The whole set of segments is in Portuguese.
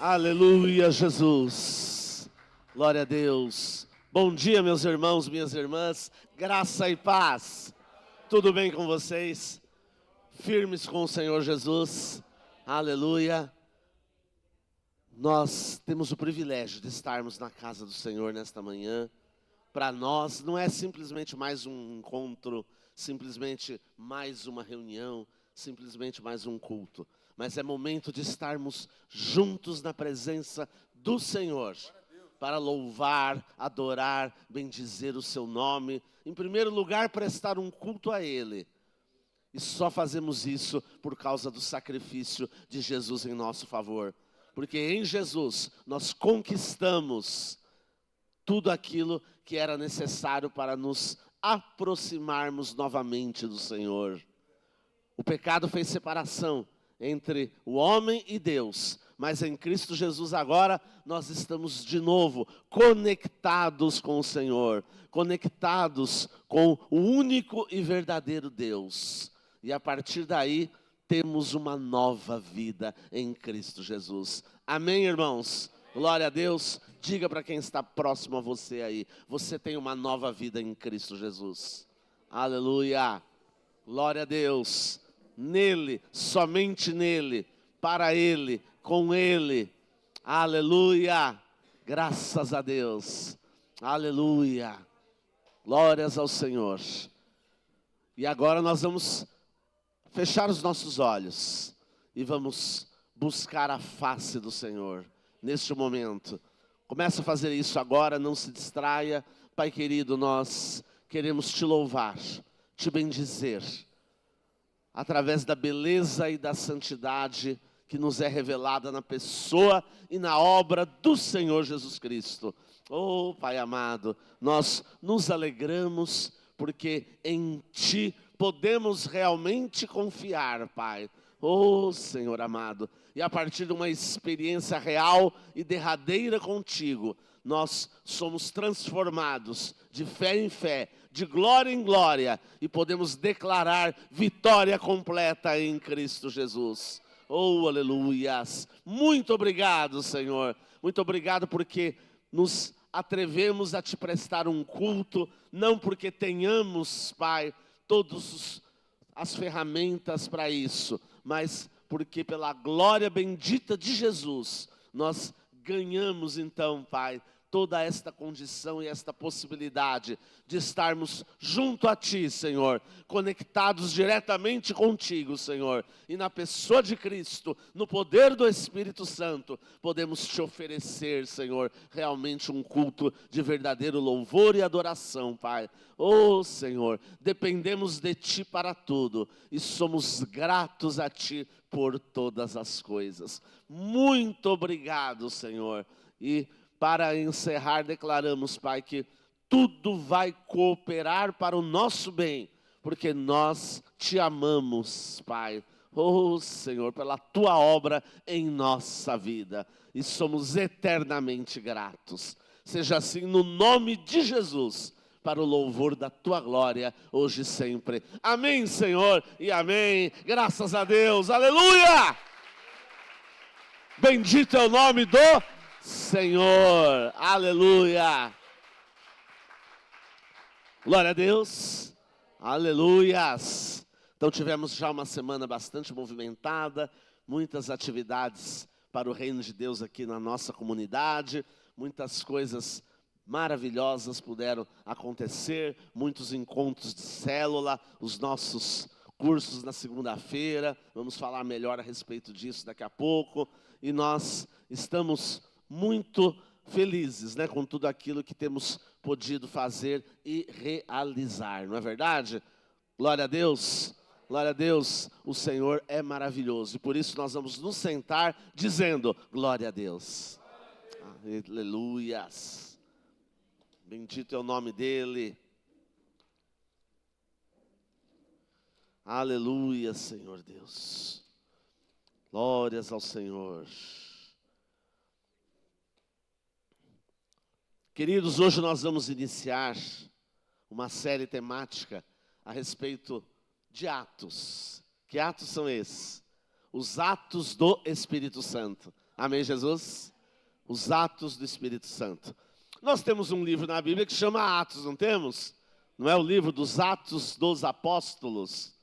Aleluia, Jesus. Glória a Deus. Bom dia, meus irmãos, minhas irmãs. Graça e paz. Tudo bem com vocês? Firmes com o Senhor Jesus. Aleluia. Nós temos o privilégio de estarmos na casa do Senhor nesta manhã. Para nós não é simplesmente mais um encontro, simplesmente mais uma reunião, simplesmente mais um culto. Mas é momento de estarmos juntos na presença do Senhor, para louvar, adorar, bendizer o seu nome. Em primeiro lugar, prestar um culto a Ele. E só fazemos isso por causa do sacrifício de Jesus em nosso favor. Porque em Jesus nós conquistamos tudo aquilo que era necessário para nos aproximarmos novamente do Senhor. O pecado fez separação entre o homem e Deus, mas em Cristo Jesus agora nós estamos de novo conectados com o Senhor, conectados com o único e verdadeiro Deus. E a partir daí temos uma nova vida em Cristo Jesus. Amém, irmãos? Glória a Deus. Diga para quem está próximo a você aí, você tem uma nova vida em Cristo Jesus. Aleluia. Glória a Deus. Nele, somente nele, para Ele, com Ele. Aleluia. Graças a Deus. Aleluia. Glórias ao Senhor. E agora nós vamos fechar os nossos olhos e vamos buscar a face do Senhor neste momento. Começa a fazer isso agora, não se distraia. Pai querido, nós queremos te louvar, te bendizer, através da beleza e da santidade que nos é revelada na pessoa e na obra do Senhor Jesus Cristo. Oh, Pai amado, nós nos alegramos porque em Ti podemos realmente confiar, Pai. Oh, Senhor amado, e a partir de uma experiência real e derradeira contigo, nós somos transformados de fé em fé, de glória em glória, e podemos declarar vitória completa em Cristo Jesus. Oh, aleluias! Muito obrigado, Senhor. Muito obrigado porque nos atrevemos a te prestar um culto, não porque tenhamos, Pai, todas as ferramentas para isso, mas porque pela glória bendita de Jesus, nós ganhamos então, Pai, toda esta condição e esta possibilidade de estarmos junto a Ti, Senhor, conectados diretamente contigo, Senhor, e na pessoa de Cristo, no poder do Espírito Santo, podemos Te oferecer, Senhor, realmente um culto de verdadeiro louvor e adoração, Pai. Oh, Senhor, dependemos de Ti para tudo e somos gratos a Ti por todas as coisas. Muito obrigado, Senhor. E para encerrar, declaramos, Pai, que tudo vai cooperar para o nosso bem, porque nós Te amamos, Pai. Oh, Senhor, pela Tua obra em nossa vida, e somos eternamente gratos. Seja assim no nome de Jesus, para o louvor da Tua glória, hoje e sempre. Amém, Senhor, e amém. Graças a Deus, aleluia! Bendito é o nome do Senhor, aleluia. Glória a Deus, aleluias. Então tivemos já uma semana bastante movimentada, muitas atividades para o reino de Deus aqui na nossa comunidade, muitas coisas maravilhosas puderam acontecer, muitos encontros de célula, os nossos cursos na segunda-feira, vamos falar melhor a respeito disso daqui a pouco, e nós estamos muito felizes, né, com tudo aquilo que temos podido fazer e realizar, não é verdade? Glória a Deus, o Senhor é maravilhoso, e por isso nós vamos nos sentar dizendo, glória a Deus, aleluias, bendito é o nome dEle, aleluia, Senhor Deus, glórias ao Senhor. Queridos, hoje nós vamos iniciar uma série temática a respeito de atos. Que atos são esses? Os atos do Espírito Santo. Amém, Jesus? Os atos do Espírito Santo. Nós temos um livro na Bíblia que chama Atos, não temos? Não é o livro dos Atos dos Apóstolos?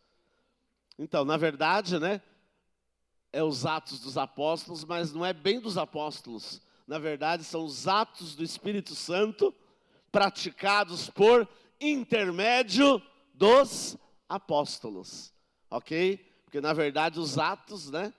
Então, na verdade, né, é os Atos dos Apóstolos, mas não é bem dos apóstolos. Na verdade, são os atos do Espírito Santo praticados por intermédio dos apóstolos. Ok? Porque, na verdade, os atos, né,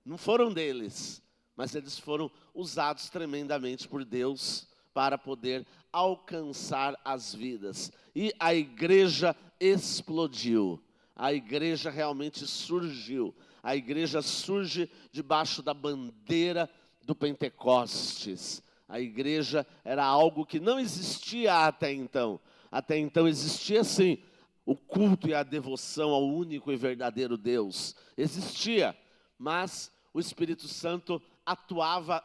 não foram deles, mas eles foram usados tremendamente por Deus para poder alcançar as vidas. E a igreja explodiu. A igreja realmente surgiu. A igreja surge debaixo da bandeira do Pentecostes. A igreja era algo que não existia até então. Até então existia sim o culto e a devoção ao único e verdadeiro Deus. Existia, mas o Espírito Santo atuava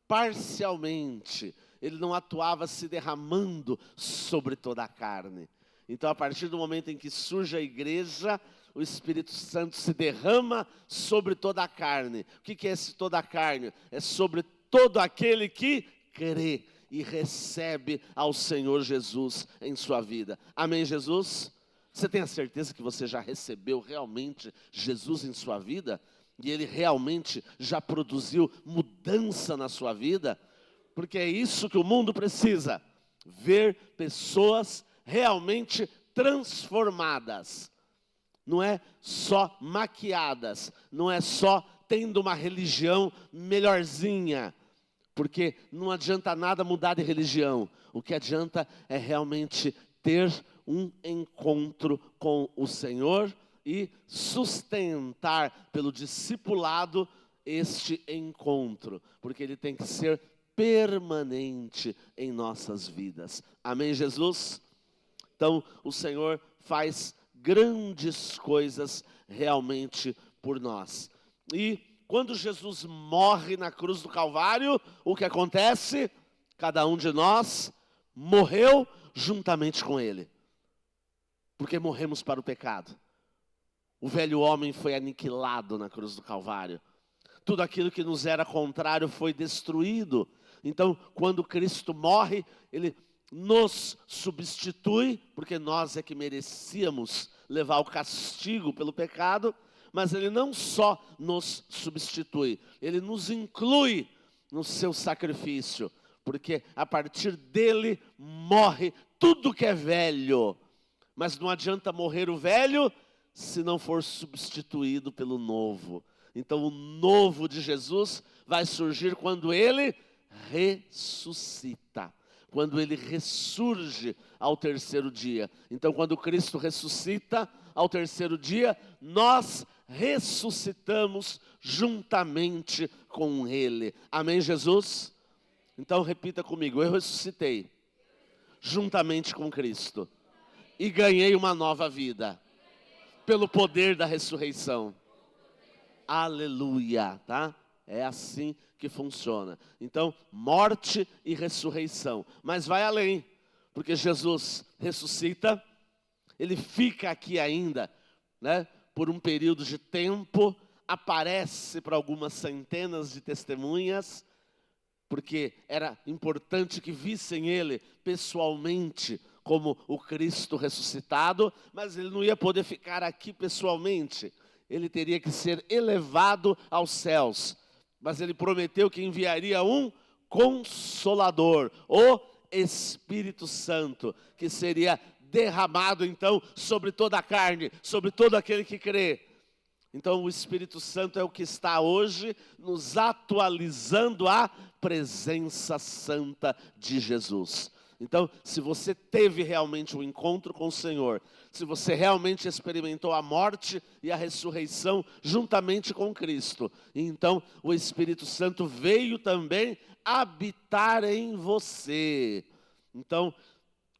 parcialmente. Ele não atuava se derramando sobre toda a carne. Então, a partir do momento em que surge a igreja, o Espírito Santo se derrama sobre toda a carne. O que é esse toda a carne? É sobre todo aquele que crê e recebe ao Senhor Jesus em sua vida. Amém, Jesus? Você tem a certeza que você já recebeu realmente Jesus em sua vida? E Ele realmente já produziu mudança na sua vida? Porque é isso que o mundo precisa. Ver pessoas realmente transformadas. Não é só maquiadas, não é só tendo uma religião melhorzinha, porque não adianta nada mudar de religião. O que adianta é realmente ter um encontro com o Senhor e sustentar pelo discipulado este encontro, porque ele tem que ser permanente em nossas vidas. Amém, Jesus? Então, o Senhor faz grandes coisas realmente por nós. E quando Jesus morre na cruz do Calvário, o que acontece? Cada um de nós morreu juntamente com Ele. Porque morremos para o pecado. O velho homem foi aniquilado na cruz do Calvário. Tudo aquilo que nos era contrário foi destruído. Então, quando Cristo morre, Ele nos substitui, porque nós é que merecíamos levar o castigo pelo pecado, mas Ele não só nos substitui, Ele nos inclui no seu sacrifício, porque a partir dele morre tudo que é velho, mas não adianta morrer o velho se não for substituído pelo novo. Então o novo de Jesus vai surgir quando Ele ressuscita. Quando Ele ressurge ao terceiro dia. Então, quando Cristo ressuscita ao terceiro dia, nós ressuscitamos juntamente com Ele. Amém, Jesus? Então, repita comigo: eu ressuscitei juntamente com Cristo e ganhei uma nova vida pelo poder da ressurreição. Aleluia, tá? É assim que funciona. Então, morte e ressurreição. Mas vai além, porque Jesus ressuscita, Ele fica aqui ainda, né, por um período de tempo, aparece para algumas centenas de testemunhas, porque era importante que vissem Ele pessoalmente como o Cristo ressuscitado, mas Ele não ia poder ficar aqui pessoalmente, Ele teria que ser elevado aos céus. Mas Ele prometeu que enviaria um Consolador, o Espírito Santo, que seria derramado então sobre toda a carne, sobre todo aquele que crê. Então o Espírito Santo é o que está hoje nos atualizando a presença santa de Jesus. Então, se você teve realmente um encontro com o Senhor, se você realmente experimentou a morte e a ressurreição juntamente com Cristo, então o Espírito Santo veio também habitar em você. Então,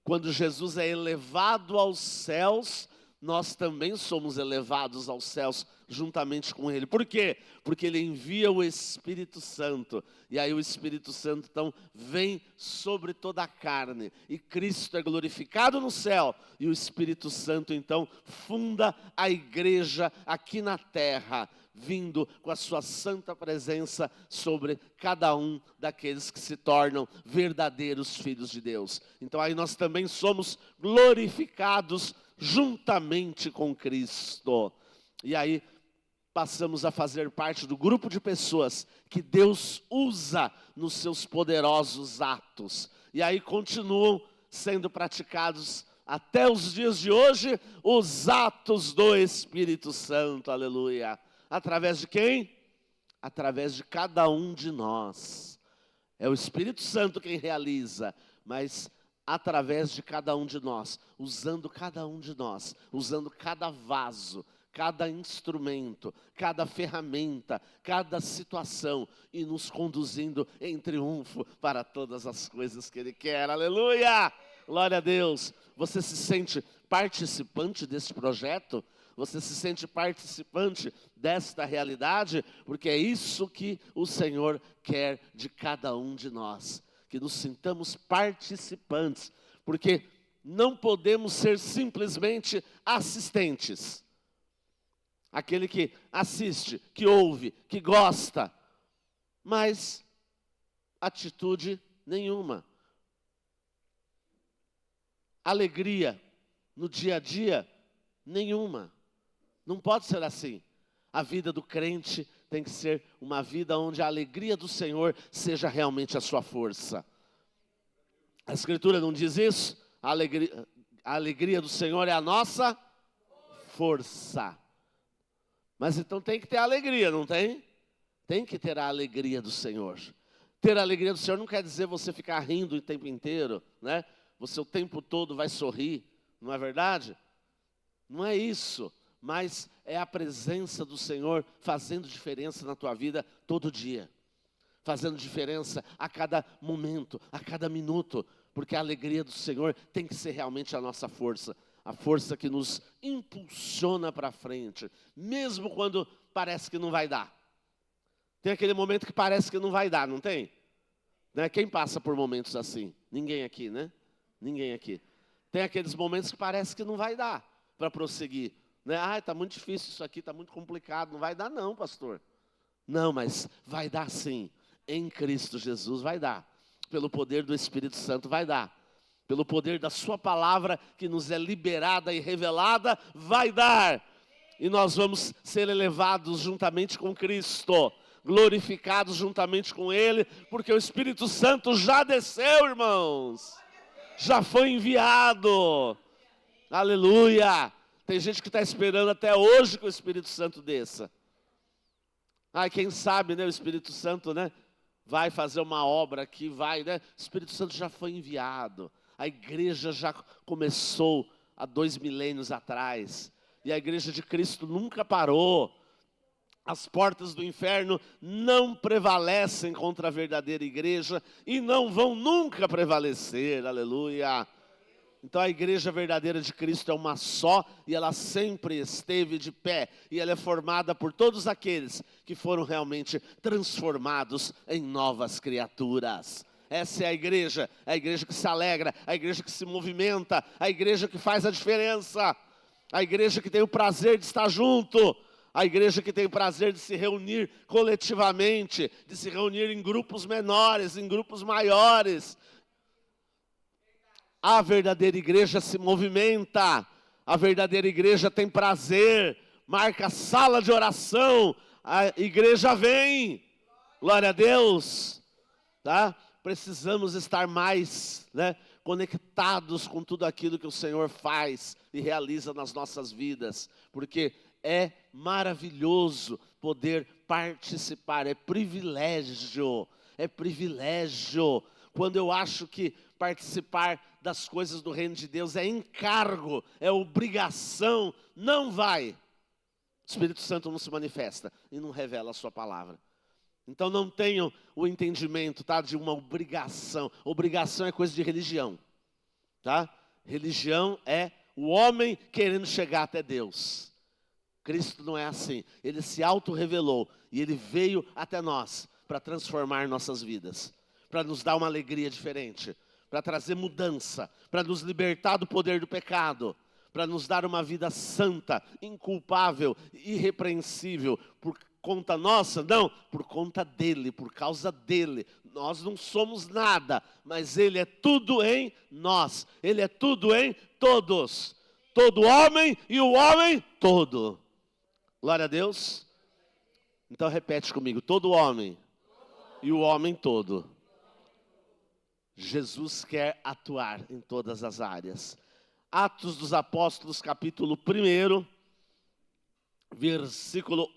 quando Jesus é elevado aos céus, nós também somos elevados aos céus juntamente com Ele. Por quê? Porque Ele envia o Espírito Santo. E aí o Espírito Santo, então, vem sobre toda a carne. E Cristo é glorificado no céu. E o Espírito Santo, então, funda a igreja aqui na terra. vindo com a sua santa presença sobre cada um daqueles que se tornam verdadeiros filhos de Deus. Então aí nós também somos glorificados juntamente com Cristo. E aí passamos a fazer parte do grupo de pessoas que Deus usa nos seus poderosos atos. E aí continuam sendo praticados até os dias de hoje os atos do Espírito Santo, aleluia. Através de quem? Através de cada um de nós. É o Espírito Santo quem realiza, mas através de cada um de nós, usando cada um de nós, usando cada vaso, cada instrumento, cada ferramenta, cada situação e nos conduzindo em triunfo para todas as coisas que Ele quer, aleluia! Glória a Deus. Você se sente participante desse projeto? Você se sente participante desta realidade? Porque é isso que o Senhor quer de cada um de nós. Que nos sintamos participantes. Porque não podemos ser simplesmente assistentes. Aquele que assiste, que ouve, que gosta. Mas atitude nenhuma. Alegria no dia a dia, nenhuma. Não pode ser assim. A vida do crente tem que ser uma vida onde a alegria do Senhor seja realmente a sua força. A Escritura não diz isso? A alegria do Senhor é a nossa força. Mas então tem que ter alegria, não tem? Tem que ter a alegria do Senhor. Ter a alegria do Senhor não quer dizer você ficar rindo o tempo inteiro, né? Você o tempo todo vai sorrir, não é verdade? Não é isso, mas é a presença do Senhor fazendo diferença na tua vida todo dia. Fazendo diferença a cada momento, a cada minuto. Porque a alegria do Senhor tem que ser realmente a nossa força. A força que nos impulsiona para frente. Mesmo quando parece que não vai dar. Tem aquele momento que parece que não vai dar, não tem? Né? Quem passa por momentos assim? Ninguém aqui, né? Ninguém aqui. Tem aqueles momentos que parece que não vai dar para prosseguir. Né? Ah, está muito difícil isso aqui, está muito complicado. Não vai dar não, pastor. Não, mas vai dar sim. Em Cristo Jesus vai dar. Pelo poder do Espírito Santo vai dar. Pelo poder da sua palavra que nos é liberada e revelada, vai dar. E nós vamos ser elevados juntamente com Cristo. Glorificados juntamente com Ele. Porque o Espírito Santo já desceu, irmãos. Já foi enviado. Aleluia. Tem gente que está esperando até hoje que o Espírito Santo desça. Ah, quem sabe, né, o Espírito Santo, né, vai fazer uma obra aqui, vai, né? O Espírito Santo já foi enviado. A igreja já começou há 2 milênios atrás. E a igreja de Cristo nunca parou. As portas do inferno não prevalecem contra a verdadeira igreja e não vão nunca prevalecer, aleluia. Então a igreja verdadeira de Cristo é uma só e ela sempre esteve de pé. E ela é formada por todos aqueles que foram realmente transformados em novas criaturas. Essa é a igreja que se alegra, a igreja que se movimenta, a igreja que faz a diferença, a igreja que tem o prazer de estar junto. A igreja que tem o prazer de se reunir coletivamente, de se reunir em grupos menores, em grupos maiores. A verdadeira igreja se movimenta, a verdadeira igreja tem prazer, marca a sala de oração, a igreja vem, glória a Deus, tá? Precisamos estar mais, né, conectados com tudo aquilo que o Senhor faz e realiza nas nossas vidas, porque é maravilhoso poder participar, é privilégio. Quando eu acho que participar das coisas do reino de Deus é encargo, é obrigação, não vai. O Espírito Santo não se manifesta e não revela a sua palavra. Então não tenham o entendimento, tá, de uma obrigação. Obrigação é coisa de religião, tá? Religião é o homem querendo chegar até Deus. Cristo não é assim. Ele se auto-revelou e Ele veio até nós para transformar nossas vidas, para nos dar uma alegria diferente, para trazer mudança, para nos libertar do poder do pecado, para nos dar uma vida santa, inculpável, irrepreensível, por conta nossa? Não, por conta dele, por causa dele. Nós não somos nada, mas ele é tudo em nós, ele é tudo em todos. Todo homem e o homem todo. Glória a Deus. Então repete comigo: todo homem e o homem todo. Jesus quer atuar em todas as áreas. Atos dos Apóstolos, capítulo 1, versículo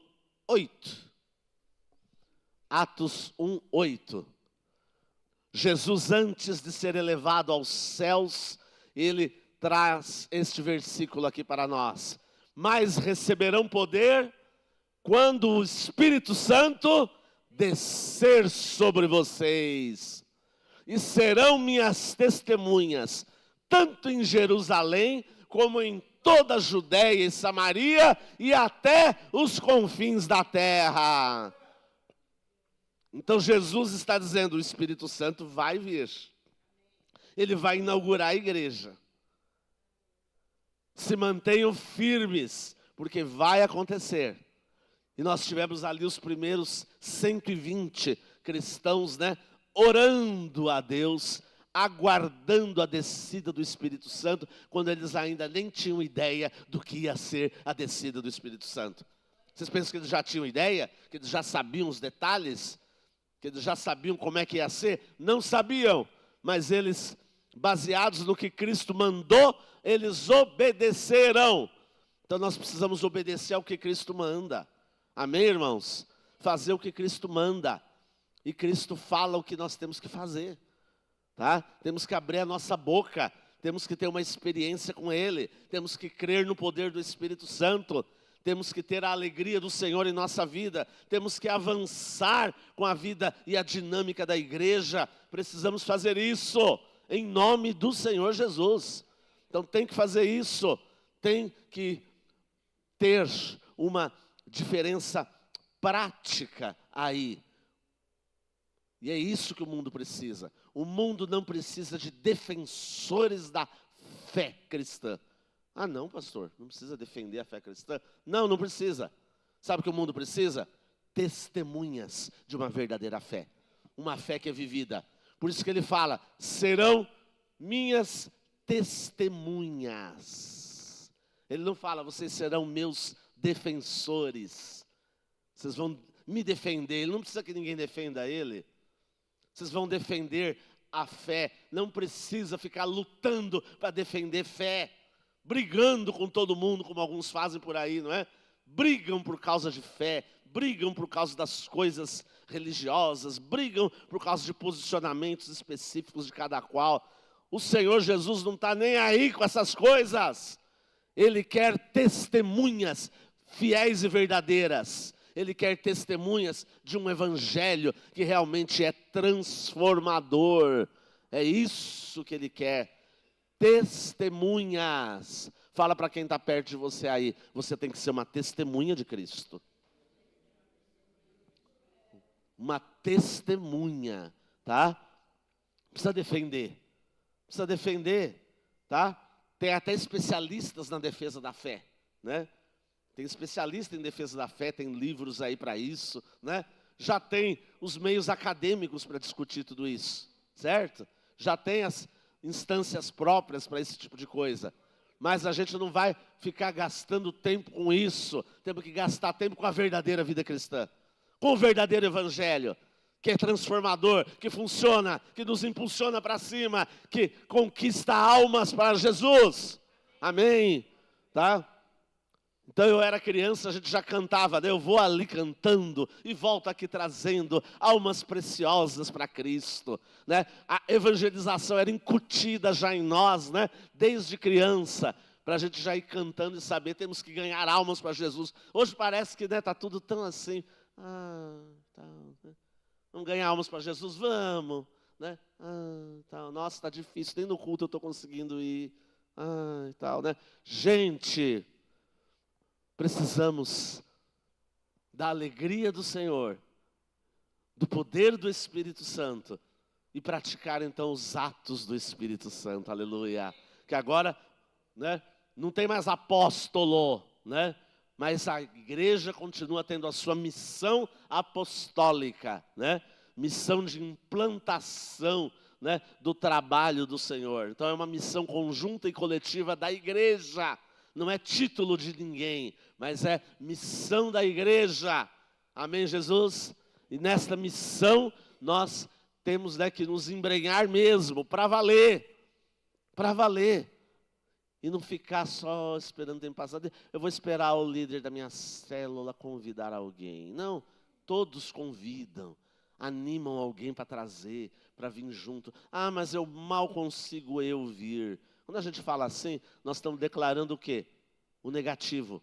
8. Atos 1, 8. Jesus, antes de ser elevado aos céus, ele traz este versículo aqui para nós. Mas receberão poder quando o Espírito Santo descer sobre vocês. E serão minhas testemunhas, tanto em Jerusalém, como em toda a Judéia e Samaria, e até os confins da terra. Então Jesus está dizendo, o Espírito Santo vai vir. Ele vai inaugurar a igreja. Se mantenham firmes, porque vai acontecer. E nós tivemos ali os primeiros 120 cristãos, orando a Deus, aguardando a descida do Espírito Santo, quando eles ainda nem tinham ideia do que ia ser a descida do Espírito Santo. Vocês pensam que eles já tinham ideia? Que eles já sabiam os detalhes? Que eles já sabiam como é que ia ser? Não sabiam, mas eles, baseados no que Cristo mandou, eles obedeceram. Então nós precisamos obedecer ao que Cristo manda. Amém, irmãos? Fazer o que Cristo manda. E Cristo fala o que nós temos que fazer, tá? Temos que abrir a nossa boca, temos que ter uma experiência com Ele, temos que crer no poder do Espírito Santo, temos que ter a alegria do Senhor em nossa vida, temos que avançar com a vida e a dinâmica da igreja. Precisamos fazer isso em nome do Senhor Jesus. Então tem que fazer isso, tem que ter uma diferença prática aí. E é isso que o mundo precisa. O mundo não precisa de defensores da fé cristã. Ah, não, pastor, não precisa defender a fé cristã? Não, não precisa. Sabe o que o mundo precisa? Testemunhas de uma verdadeira fé. Uma fé que é vivida. Por isso que ele fala, serão minhas testemunhas. Ele não fala, vocês serão meus defensores. Vocês vão me defender. Ele não precisa que ninguém defenda ele. Vocês vão defender a fé. Não precisa ficar lutando para defender fé. Brigando com todo mundo, como alguns fazem por aí, não é? Brigam por causa de fé. Brigam por causa das coisas religiosas. Brigam por causa de posicionamentos específicos de cada qual. O Senhor Jesus não está nem aí com essas coisas. Ele quer testemunhas fiéis e verdadeiras. Ele quer testemunhas de um evangelho que realmente é transformador. É isso que ele quer. Testemunhas. Fala para quem está perto de você aí. Você tem que ser uma testemunha de Cristo. Uma testemunha, tá? Precisa defender. Precisa defender, tá? Tem até especialistas na defesa da fé, né? Tem especialista em defesa da fé, tem livros aí para isso, né? Já tem os meios acadêmicos para discutir tudo isso, certo? Já tem as instâncias próprias para esse tipo de coisa. Mas a gente não vai ficar gastando tempo com isso. Temos que gastar tempo com a verdadeira vida cristã. Com o verdadeiro evangelho, que é transformador, que funciona, que nos impulsiona para cima, que conquista almas para Jesus. Amém? Tá? Então eu era criança, a gente já cantava, né? Eu vou ali cantando e volto aqui trazendo almas preciosas para Cristo, né? A evangelização era incutida já em nós, né? Desde criança, para a gente já ir cantando e saber, temos que ganhar almas para Jesus. Hoje parece que está tudo tão assim, né? Vamos ganhar almas para Jesus? Vamos, né? Nossa, está difícil, nem no culto eu estou conseguindo ir, e tal, né? Gente, precisamos da alegria do Senhor, do poder do Espírito Santo e praticar então os atos do Espírito Santo, aleluia. Que agora, né, Não tem mais apóstolo, né? Mas a igreja continua tendo a sua missão apostólica, né? Missão de implantação, né, do trabalho do Senhor. Então é uma missão conjunta e coletiva da igreja. Não é título de ninguém, mas é missão da igreja. Amém, Jesus? E nesta missão nós temos, né, que nos embrenhar mesmo, para valer. Para valer. E não ficar só esperando o tempo passar. Eu vou esperar o líder da minha célula convidar alguém. Não, todos convidam. Animam alguém para trazer, para vir junto. Ah, mas eu mal consigo eu vir. Quando a gente fala assim, nós estamos declarando o quê? O negativo,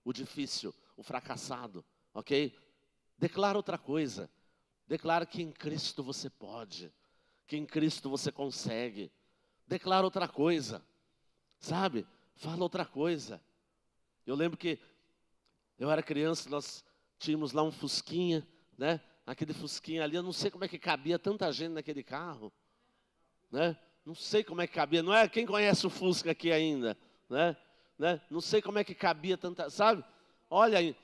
o difícil, o fracassado, ok? Declara outra coisa. Declara que em Cristo você pode, que em Cristo você consegue. Declara outra coisa, sabe? Fala outra coisa. Eu lembro que eu era criança, nós tínhamos lá um Fusquinha, né? Aquele Fusquinha ali, eu não sei como é que cabia tanta gente naquele carro, né? Não sei como é que cabia, não é? Quem conhece o Fusca aqui ainda, né? Não sei como é que cabia tanta, sabe? Olha,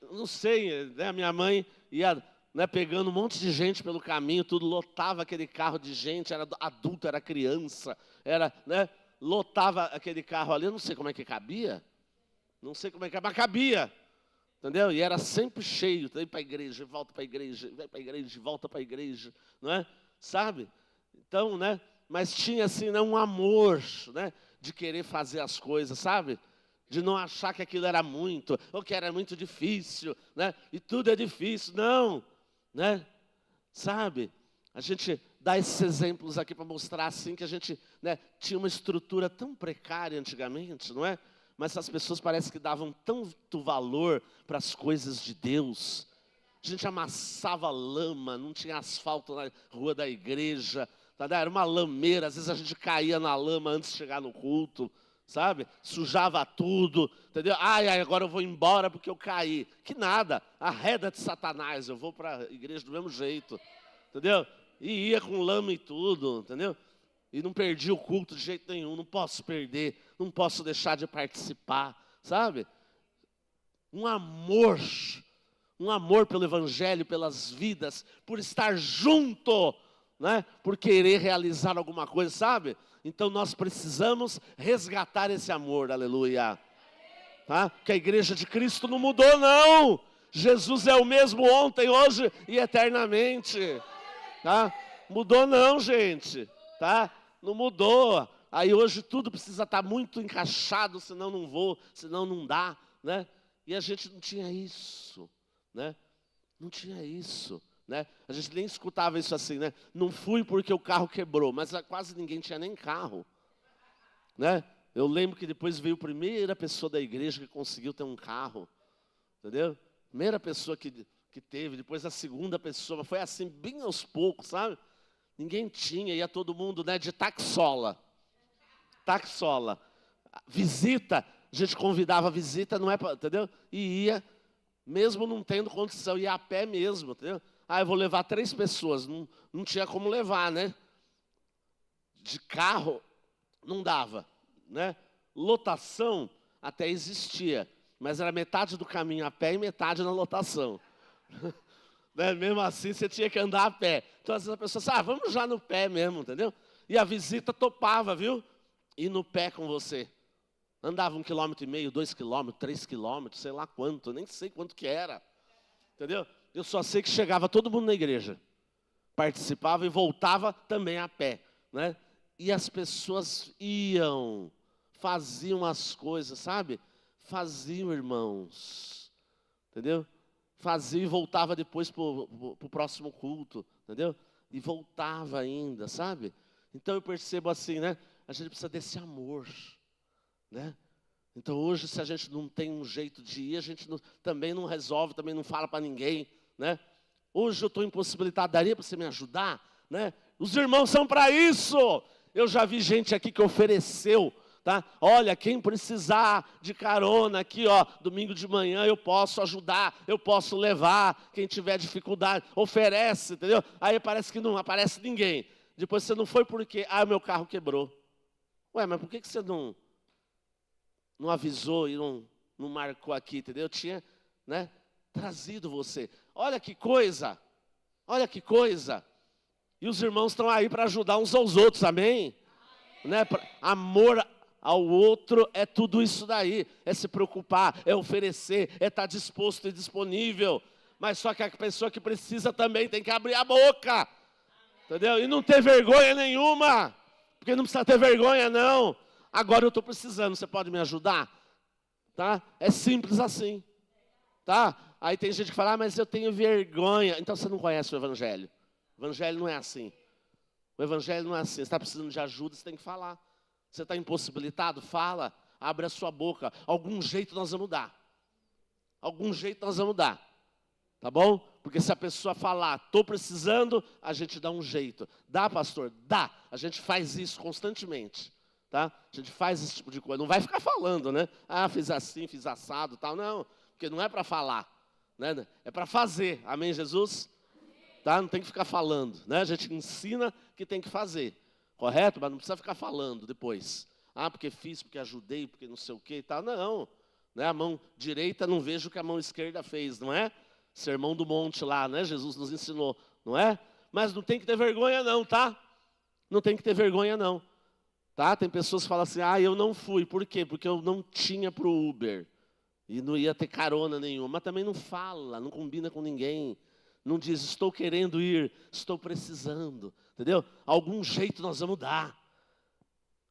não sei, né? Minha mãe ia, né, pegando um monte de gente pelo caminho, tudo lotava aquele carro de gente, era adulto, era criança, era, né? Lotava aquele carro ali, eu não sei como é que cabia, não sei como é que cabia, mas cabia. Entendeu? E era sempre cheio, vem para a igreja, volta para a igreja, vem para a igreja, volta para a igreja, não é? Sabe? Então, né? Mas tinha assim, né, um amor, né, de querer fazer as coisas, sabe? De não achar que aquilo era muito, ou que era muito difícil, né? E tudo é difícil, não, né? Sabe? A gente dá esses exemplos aqui para mostrar assim que a gente, né, tinha uma estrutura tão precária antigamente, não é? Mas as pessoas parecem que davam tanto valor para as coisas de Deus. A gente amassava lama, não tinha asfalto na rua da igreja, tá? Era uma lameira, às vezes a gente caía na lama antes de chegar no culto, sabe? Sujava tudo, entendeu? Ai, agora eu vou embora porque eu caí. Que nada, arreda de Satanás, eu vou para a igreja do mesmo jeito, entendeu? E ia com lama e tudo, entendeu? E não perdi o culto de jeito nenhum, não posso perder, não posso deixar de participar, sabe? Um amor pelo Evangelho, pelas vidas, por estar junto, né? Por querer realizar alguma coisa, sabe? Então nós precisamos resgatar esse amor, aleluia. Tá? Porque a igreja de Cristo não mudou, não. Jesus é o mesmo ontem, hoje e eternamente. Tá? Mudou não, gente. Tá? Não mudou. Aí hoje tudo precisa estar muito encaixado, senão não vou, senão não dá, né? E a gente não tinha isso, né? Não tinha isso, né? A gente nem escutava isso assim, né? Não fui porque o carro quebrou, mas quase ninguém tinha nem carro, né? Eu lembro que depois veio a primeira pessoa da igreja que conseguiu ter um carro, entendeu? Primeira pessoa que teve, depois a segunda pessoa, mas foi assim, bem aos poucos, sabe? Ninguém tinha, ia todo mundo, né, de taxola. Taxola. Visita, a gente convidava a visita, não é pra, entendeu? E ia, mesmo não tendo condição, ia a pé mesmo, entendeu? Ah, eu vou levar 3 pessoas, não tinha como levar, né? De carro, não dava, né? Lotação até existia, mas era metade do caminho a pé e metade na lotação. Né? Mesmo assim, você tinha que andar a pé. Então, às vezes a pessoa disse, vamos já no pé mesmo, entendeu? E a visita topava, viu? Ir no pé com você. Andava 1,5 km, 2 km, 3 km, sei lá quanto, nem sei quanto que era. Entendeu? Eu só sei que chegava todo mundo na igreja. Participava e voltava também a pé, né? E as pessoas iam, faziam as coisas, sabe? Faziam, irmãos. Entendeu? Fazia e voltava depois para o próximo culto, entendeu? E voltava ainda, sabe? Então eu percebo assim, né? A gente precisa desse amor, né? Então hoje, se a gente não tem um jeito de ir, a gente também não resolve, também não fala para ninguém, né? Hoje eu estou impossibilitado, daria para você me ajudar, né? Os irmãos são para isso. Eu já vi gente aqui que ofereceu, tá? Olha, quem precisar de carona aqui, ó, domingo de manhã eu posso ajudar, eu posso levar, quem tiver dificuldade, oferece, entendeu? Aí parece que não aparece ninguém. Depois você não foi porque, meu carro quebrou. Ué, mas por que você não não avisou e não marcou aqui, entendeu? Eu tinha, né, trazido você. Olha que coisa, olha que coisa. E os irmãos estão aí para ajudar uns aos outros, amém? Né? Amor ao outro é tudo isso daí, é se preocupar, é oferecer, é estar disposto e disponível. Mas só que a pessoa que precisa também tem que abrir a boca, entendeu? E não ter vergonha nenhuma, porque não precisa ter vergonha não. Agora eu estou precisando, você pode me ajudar? Tá? É simples assim, tá? Aí tem gente que fala, mas eu tenho vergonha. Então você não conhece o Evangelho. O Evangelho não é assim. O Evangelho não é assim. Você está precisando de ajuda, você tem que falar. Você está impossibilitado? Fala. Abre a sua boca. Algum jeito nós vamos dar. Algum jeito nós vamos dar. Tá bom? Porque se a pessoa falar, estou precisando, a gente dá um jeito. Dá, pastor? Dá. A gente faz isso constantemente. Tá? A gente faz esse tipo de coisa. Não vai ficar falando, né? Ah, fiz assim, fiz assado, tal. Não, porque não é para falar. Né? É para fazer. Amém, Jesus? Tá? Não tem que ficar falando. Né? A gente ensina que tem que fazer. Correto? Mas não precisa ficar falando depois. Ah, porque fiz, porque ajudei, porque não sei o quê e tal. Não. Né? A mão direita não vejo o que a mão esquerda fez, não é? Sermão do Monte lá, né? Jesus nos ensinou, não é? Mas não tem que ter vergonha não, tá? Não tem que ter vergonha não. Tá? Tem pessoas que falam assim, ah, eu não fui. Por quê? Porque eu não tinha para o Uber. E não ia ter carona nenhuma. Mas também não fala, não combina com ninguém. Não diz, estou querendo ir, estou precisando. Entendeu? Algum jeito nós vamos dar.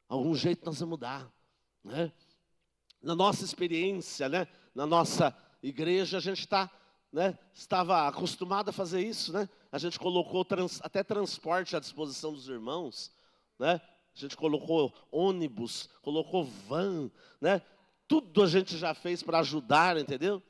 Algum jeito nós vamos dar. Né? Na nossa experiência, né? Na nossa igreja, a gente estava acostumado a fazer isso. Né? A gente colocou até transporte à disposição dos irmãos. Né? A gente colocou ônibus, colocou van, né? Tudo a gente já fez para ajudar, entendeu?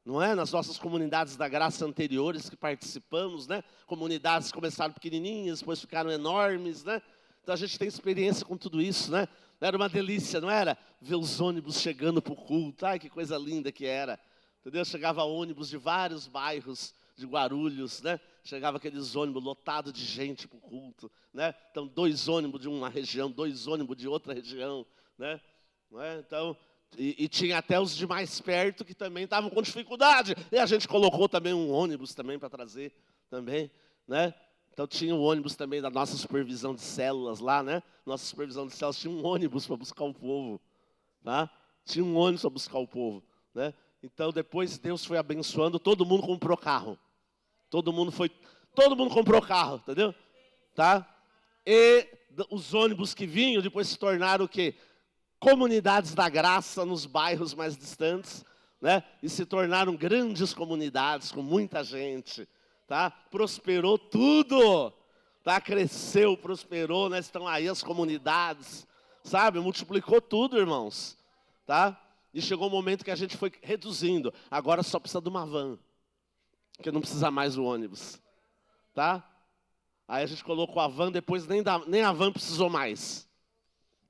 Não é? Nas nossas comunidades da graça anteriores que participamos, né? Comunidades começaram pequenininhas, depois ficaram enormes, né? Então a gente tem experiência com tudo isso, né? Era uma delícia, não era? Ver os ônibus chegando para o culto, ai que coisa linda que era. Entendeu? Chegava ônibus de vários bairros de Guarulhos, né? Chegava aqueles ônibus lotados de gente para o culto, né? Então, 2 ônibus de uma região, 2 ônibus de outra região, né? Não é? Então, e tinha até os de mais perto que também estavam com dificuldade. E a gente colocou também um ônibus também para trazer também, né? Então, tinha um ônibus também da nossa supervisão de células lá, né? Nossa supervisão de células tinha um ônibus para buscar o povo, tá? Tinha um ônibus para buscar o povo, né? Então, depois Deus foi abençoando, todo mundo comprou carro. Todo mundo comprou carro, entendeu? Tá? E os ônibus que vinham depois se tornaram o quê? Comunidades da graça nos bairros mais distantes, né? E se tornaram grandes comunidades com muita gente, tá? Prosperou tudo, tá? Cresceu, prosperou, né? Estão aí as comunidades, sabe? Multiplicou tudo, irmãos, tá? E chegou um momento que a gente foi reduzindo. Agora só precisa de uma van, porque não precisa mais do ônibus, tá? Aí a gente colocou a van, depois nem a van precisou mais,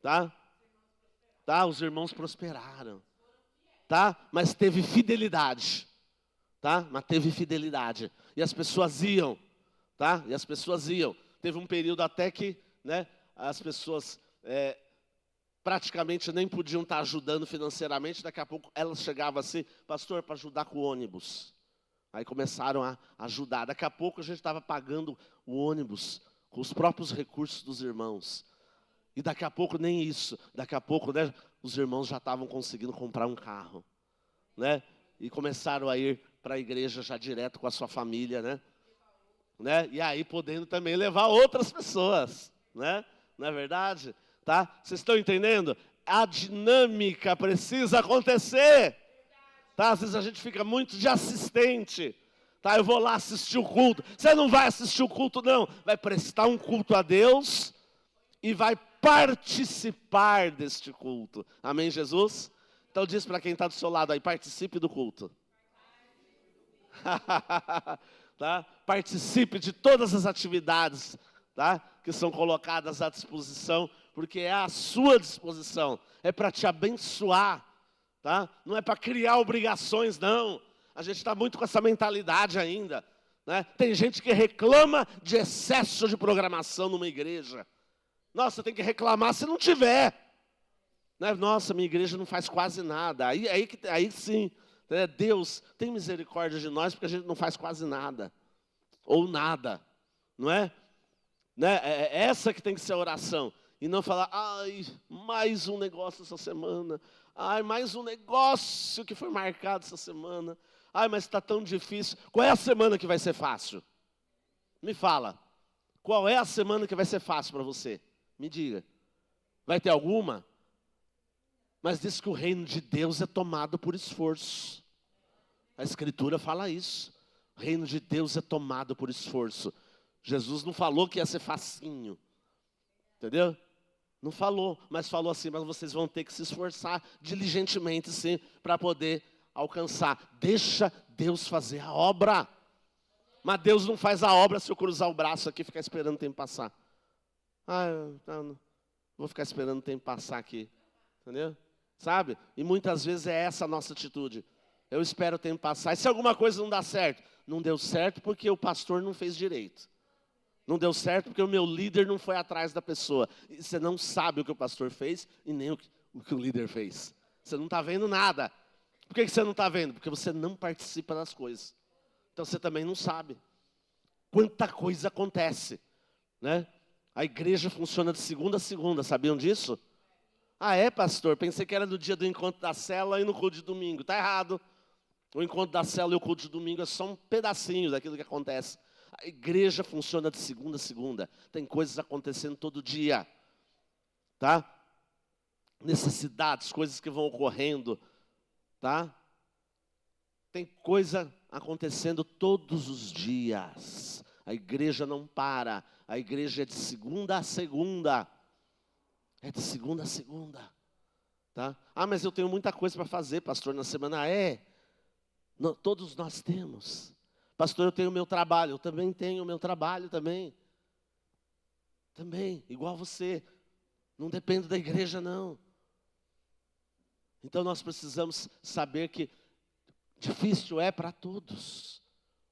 tá? Tá? Os irmãos prosperaram, tá? Mas teve fidelidade, tá? Mas teve fidelidade. E as pessoas iam, tá? E as pessoas iam. Teve um período até que, né? As pessoas praticamente nem podiam estar ajudando financeiramente. Daqui a pouco elas chegavam assim, pastor, para ajudar com o ônibus. Aí começaram a ajudar. Daqui a pouco a gente estava pagando o ônibus com os próprios recursos dos irmãos. E daqui a pouco nem isso. Daqui a pouco, né, os irmãos já estavam conseguindo comprar um carro, né? E começaram a ir para a igreja já direto com a sua família, né? E aí podendo também levar outras pessoas, né? Não é verdade? Tá? Vocês estão entendendo? A dinâmica precisa acontecer. Tá? Às vezes a gente fica muito de assistente. Tá? Eu vou lá assistir o culto. Você não vai assistir o culto, não. Vai prestar um culto a Deus e vai participar deste culto. Amém, Jesus? Então diz para quem está do seu lado aí, participe do culto. Tá? Participe de todas as atividades, tá? Que são colocadas à disposição, porque é à sua disposição. É para te abençoar. Tá? Não é para criar obrigações, não. A gente está muito com essa mentalidade ainda, né? Tem gente que reclama de excesso de programação numa igreja. Nossa, tem que reclamar se não tiver. Né? Nossa, minha igreja não faz quase nada. Aí sim, né? Deus tem misericórdia de nós porque a gente não faz quase nada. Ou nada, não é? Né? É essa que tem que ser a oração. E não falar, ai, mais um negócio essa semana. Ai, mais um negócio que foi marcado essa semana. Ai, mas está tão difícil. Qual é a semana que vai ser fácil? Me fala. Qual é a semana que vai ser fácil para você? Me diga. Vai ter alguma? Mas diz que o reino de Deus é tomado por esforço. A Escritura fala isso. O reino de Deus é tomado por esforço. Jesus não falou que ia ser facinho. Entendeu? Não falou, mas falou assim, mas vocês vão ter que se esforçar diligentemente, sim, para poder alcançar. Deixa Deus fazer a obra. Mas Deus não faz a obra se eu cruzar o braço aqui e ficar esperando o tempo passar. Não, vou ficar esperando o tempo passar aqui. Entendeu? Sabe? E muitas vezes é essa a nossa atitude. Eu espero o tempo passar. E se alguma coisa não dá certo? Não deu certo porque o pastor não fez direito. Não deu certo porque o meu líder não foi atrás da pessoa. E você não sabe o que o pastor fez e nem o que o líder fez. Você não está vendo nada. Por que você não está vendo? Porque você não participa das coisas. Então você também não sabe. Quanta coisa acontece. Né? A igreja funciona de segunda a segunda, sabiam disso? Ah, é, pastor? Pensei que era no dia do encontro da célula e no culto de domingo. Está errado. O encontro da célula e o culto de domingo é só um pedacinho daquilo que acontece. A igreja funciona de segunda a segunda. Tem coisas acontecendo todo dia. Tá? Necessidades, coisas que vão ocorrendo. Tá? Tem coisa acontecendo todos os dias. A igreja não para. A igreja é de segunda a segunda. É de segunda a segunda. Tá? Ah, mas eu tenho muita coisa para fazer, pastor, na semana. Todos nós temos. Pastor, eu tenho o meu trabalho. Eu também tenho o meu trabalho também. Também, igual você. Não depende da igreja, não. Então nós precisamos saber que difícil é para todos.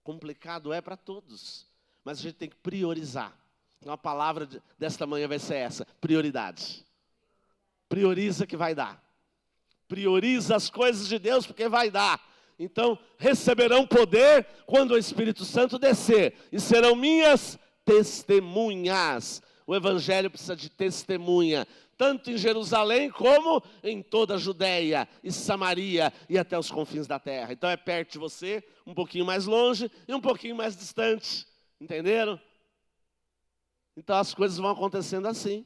Complicado é para todos. Mas a gente tem que priorizar. Então a palavra desta manhã vai ser essa: prioridade. Prioriza que vai dar. Prioriza as coisas de Deus porque vai dar. Então, receberão poder quando o Espírito Santo descer. E serão minhas testemunhas. O Evangelho precisa de testemunha. Tanto em Jerusalém como em toda a Judéia e Samaria e até os confins da terra. Então é perto de você, um pouquinho mais longe e um pouquinho mais distante. Entenderam? Então as coisas vão acontecendo assim.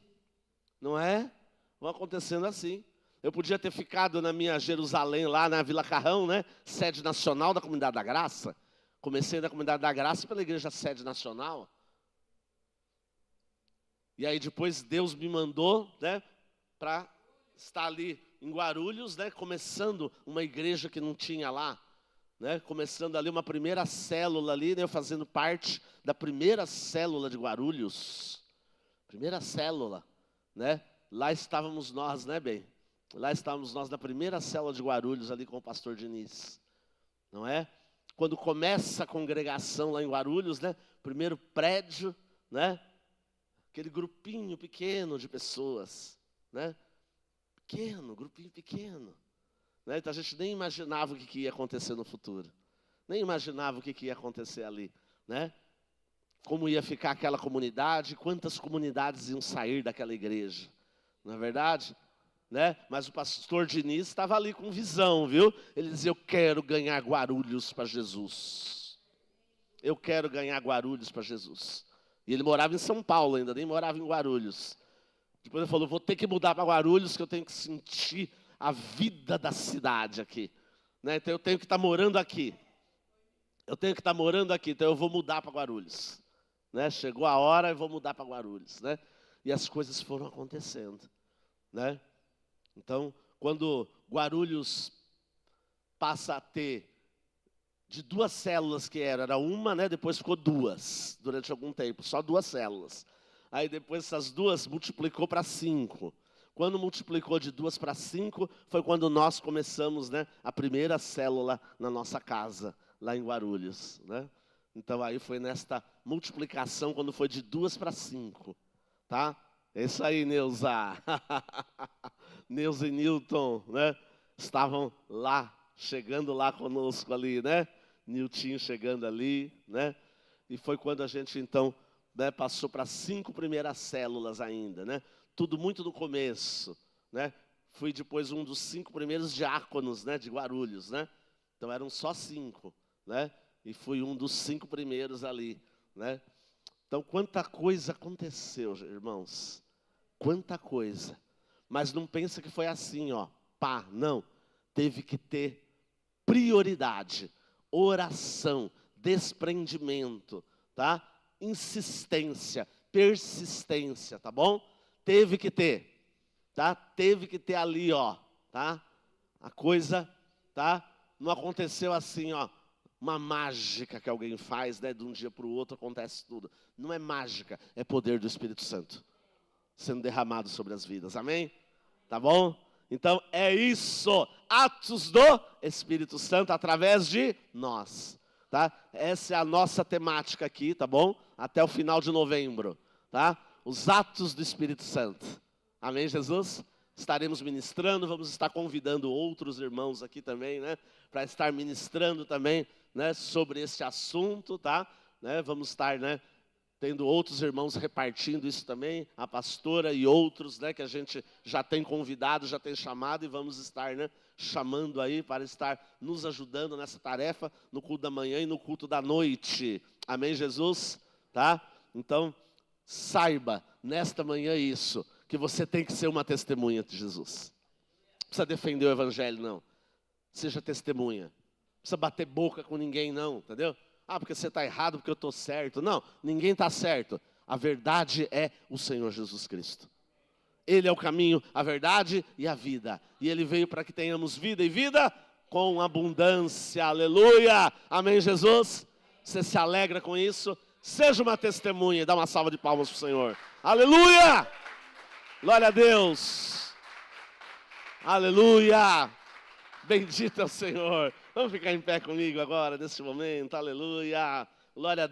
Não é? Vão acontecendo assim. Eu podia ter ficado na minha Jerusalém, lá na Vila Carrão, né? Sede nacional da Comunidade da Graça. Comecei na Comunidade da Graça pela igreja sede nacional. E aí depois Deus me mandou, né? Para estar ali em Guarulhos, né? Começando uma igreja que não tinha lá. Né? Começando ali uma primeira célula ali, né? Eu fazendo parte da primeira célula de Guarulhos. Primeira célula, né? Lá estávamos nós, né, bem? Lá estávamos nós na primeira célula de Guarulhos, ali com o pastor Diniz. Não é? Quando começa a congregação lá em Guarulhos, né? Primeiro prédio, né? Aquele grupinho pequeno de pessoas, né? Pequeno, grupinho pequeno. Né? Então a gente nem imaginava o que ia acontecer no futuro. Nem imaginava o que ia acontecer ali, né? Como ia ficar aquela comunidade, quantas comunidades iam sair daquela igreja. Não é verdade? Né? Mas o pastor Diniz estava ali com visão, viu? Ele dizia: eu quero ganhar Guarulhos para Jesus. Eu quero ganhar Guarulhos para Jesus. E ele morava em São Paulo ainda, nem morava em Guarulhos. Depois ele falou: vou ter que mudar para Guarulhos, que eu tenho que sentir a vida da cidade aqui. Né? Então eu tenho que estar morando aqui. Eu tenho que estar morando aqui, então eu vou mudar para Guarulhos. Né? Chegou a hora, eu vou mudar para Guarulhos. Né? E as coisas foram acontecendo. Né? Então, quando Guarulhos passa a ter de 2 células que era uma, né? Depois ficou 2 durante algum tempo, só 2 células. Aí depois essas 2 multiplicou para 5. Quando multiplicou de 2 para 5, foi quando nós começamos, né, a primeira célula na nossa casa, lá em Guarulhos. Né? Então aí foi nesta multiplicação, quando foi de 2 para 5. Tá? É isso aí, Neuza. Neuza e Newton, né? Estavam lá, chegando lá conosco ali, né? Niltinho chegando ali, né? E foi quando a gente, então, né, passou para as 5 primeiras células ainda, né? Tudo muito no começo, né? Fui depois um dos 5 primeiros diáconos, né, de Guarulhos, né? Então eram só 5, né? E fui um dos 5 primeiros ali, né? Então quanta coisa aconteceu, irmãos. Quanta coisa. Mas não pensa que foi assim, ó. Pá, não. Teve que ter prioridade, oração, desprendimento, tá? Insistência, persistência, tá bom? Teve que ter, tá? Teve que ter ali, ó, tá? A coisa, tá? Não aconteceu assim, ó, uma mágica que alguém faz, né? De um dia para o outro acontece tudo. Não é mágica, é poder do Espírito Santo sendo derramado sobre as vidas, amém? Tá bom? Então é isso, atos do Espírito Santo através de nós, tá? Essa é a nossa temática aqui, tá bom? Até o final de novembro, tá? Os atos do Espírito Santo, amém, Jesus? Estaremos ministrando, vamos estar convidando outros irmãos aqui também, né? Para estar ministrando também, né? Sobre esse assunto, tá? Né? Vamos estar, né? Tendo outros irmãos repartindo isso também, a pastora e outros, né, que a gente já tem convidado, já tem chamado e vamos estar, né, chamando aí para estar nos ajudando nessa tarefa no culto da manhã e no culto da noite. Amém, Jesus? Tá? Então, saiba nesta manhã isso, que você tem que ser uma testemunha de Jesus. Não precisa defender o evangelho, não. Seja testemunha. Não precisa bater boca com ninguém, não, entendeu? Ah, porque você está errado, porque eu estou certo. Não, ninguém está certo. A verdade é o Senhor Jesus Cristo. Ele é o caminho, a verdade e a vida. E Ele veio para que tenhamos vida e vida com abundância. Aleluia! Amém, Jesus? Você se alegra com isso? Seja uma testemunha. Dá uma salva de palmas para o Senhor. Aleluia! Glória a Deus! Aleluia! Bendito é o Senhor. Vamos ficar em pé comigo agora, nesse momento. Aleluia. Glória a Deus.